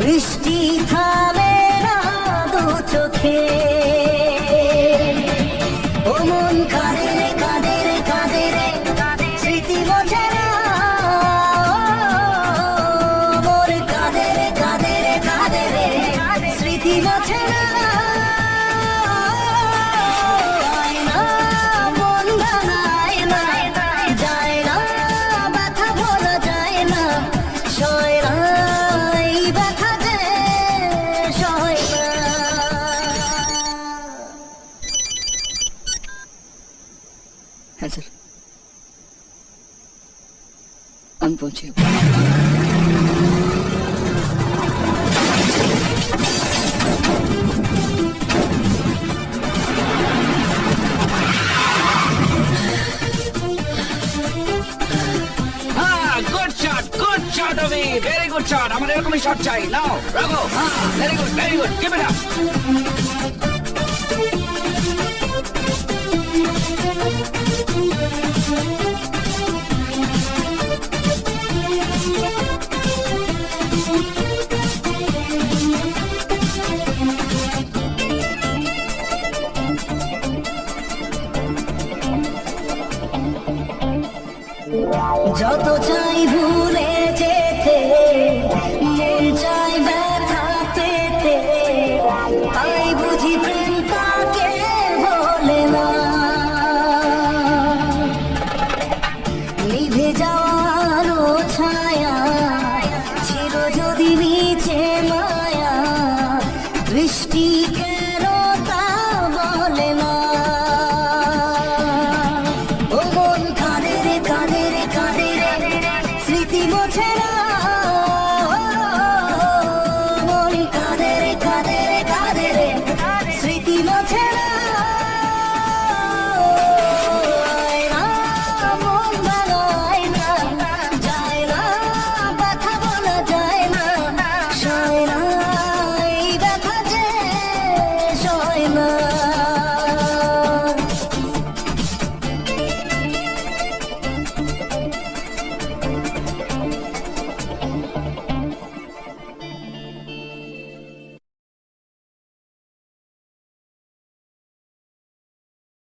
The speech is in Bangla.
বৃষ্টি থামে না দু চোখে। ও মন কাঁদে রে কাঁদে রে কাঁদে রে, স্মৃতি বোঝে না। মোর কাঁদে রে কাঁদে রে কাঁদে রে, স্মৃতি বোঝে না। হ্যাঁ স্যার, আমি পৌঁছে যাবো। গুড শট অফি, ভেরি গুড শট। আমার এরকমই শট চাই। নাও রাখো। Very good, keep it up. যত চাই ভুলে যেতে, মন চাই ব্যথা পেতে, তাই বুঝি প্রেম তাকে বলে না। নিভে যাওয়ারও ছায়া চির যদি